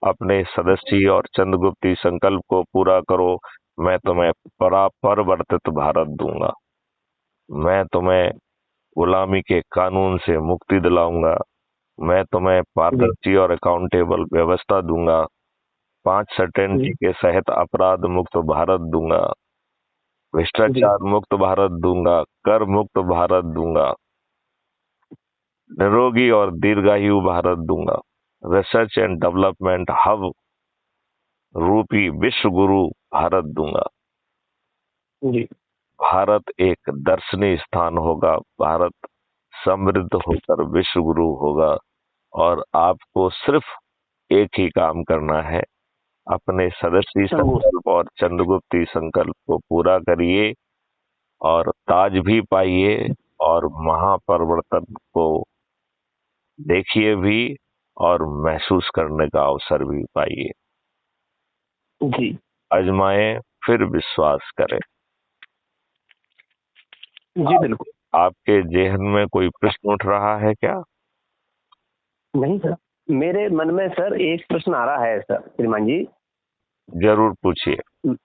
अपने सदस्यी और चंद्रगुप्ती संकल्प को पूरा करो। मैं तुम्हें परिवर्तित भारत दूंगा। मैं तुम्हें गुलामी के कानून से मुक्ति दिलाऊंगा। मैं तुम्हें जी पारदर्शी और अकाउंटेबल व्यवस्था दूंगा। 5 सर्टेनिटी जी के सहित अपराध मुक्त भारत दूंगा। जी भ्रष्टाचार मुक्त भारत दूंगा। कर मुक्त भारत दूंगा। निरोगी और दीर्घायु भारत दूंगा। रिसर्च एंड डेवलपमेंट हब रूपी विश्व गुरु भारत दूंगा। जी भारत एक दर्शनीय स्थान होगा। भारत समृद्ध होकर विश्व गुरु होगा। और आपको सिर्फ एक ही काम करना है, अपने सदस्यी संगोष्ठी। संकल्प और चंद्रगुप्ती संकल्प को पूरा करिए और ताज भी पाइए और महापरिवर्तन को देखिए भी और महसूस करने का अवसर भी पाइए। जी आजमाएं, फिर विश्वास करें। जी आप, बिल्कुल। आपके जेहन में कोई प्रश्न उठ रहा है क्या? नहीं सर, मेरे मन में सर एक प्रश्न आ रहा है सर श्रीमान जी। जरूर पूछिए। म-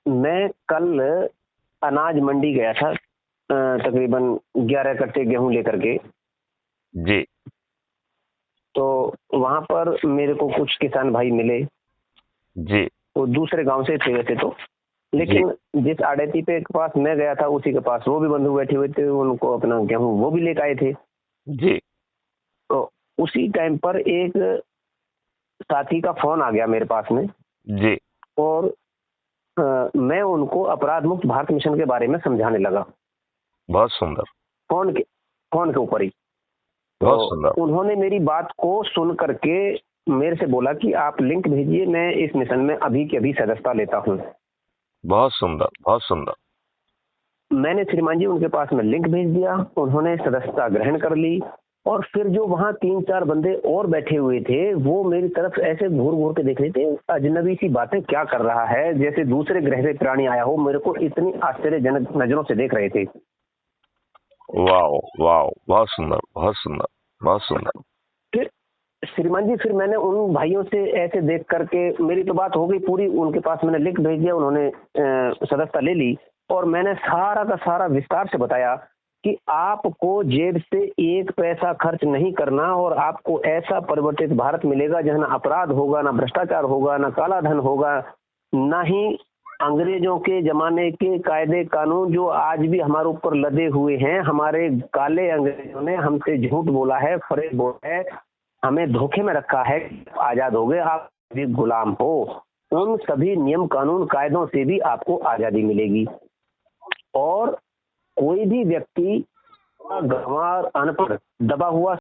मैं कल अनाज मंडी गया था, तकरीबन 11 कट्टे गेहूं लेकर के। जी तो वहां पर मेरे को कुछ किसान भाई मिले। जी वो दूसरे गांव से थे वैसे तो, जी लेकिन जिस आड़ती पे के पास मैं गया था उसी के पास वो भी बंधु बैठे हुए थे, उनको अपना गेहूं वो भी लेकर आए थे। जी तो उसी टाइम पर एक साथी का फोन आ गया मेरे पास में। जी। और मैं उनको अपराध मुक्त भारत मिशन के बारे में समझाने लगा, बहुत सुंदर। फोन के फोन के ऊपर ही। तो बहुत सुंदर। उन्होंने मेरी बात को सुन करके मेरे से बोला कि आप लिंक भेजिए, मैं इस मिशन में अभी के अभी सदस्यता लेता हूँ। बहुत सुंदर। बहुत सुंदर। मैंने श्रीमान जी उनके पास में लिंक भेज दिया, उन्होंने सदस्यता ग्रहण कर ली। और फिर जो वहां 3-4 बंदे और बैठे हुए थे वो मेरी तरफ ऐसे घूर घूर के देख रहे थे, अजनबी सी बातें क्या कर रहा है, जैसे दूसरे ग्रह से प्राणी आया हो। मेरे को इतनी आश्चर्यजनक नजरों से देख रहे थे। वाओ वाओ, बहुत सुंदर, बहुत सुंदर, बहुत सुंदर। फिर श्रीमान जी, फिर मैंने उन भाइयों से ऐसे देख करके, मेरी तो बात हो गई पूरी, उनके पास मैंने लिंक भेज दिया, उन्होंने सदस्यता ले ली। और मैंने सारा का सारा विस्तार से बताया कि आपको जेब से एक पैसा खर्च नहीं करना और आपको ऐसा परिवर्तित भारत मिलेगा जहां ना अपराध होगा, ना भ्रष्टाचार होगा, ना काला धन होगा, ना ही अंग्रेजों के जमाने के कायदे कानून जो आज भी हमारे ऊपर लदे हुए हैं। हमारे काले अंग्रेजों ने हमसे झूठ बोला है, फरेब बोला है, हमें धोखे में रखा है। आजाद हो गए, आप भी गुलाम हो। उन सभी नियम कानून कायदों से भी आपको आजादी मिलेगी। और कोई भी व्यक्ति गंवार, अनपढ़, दबा हुआ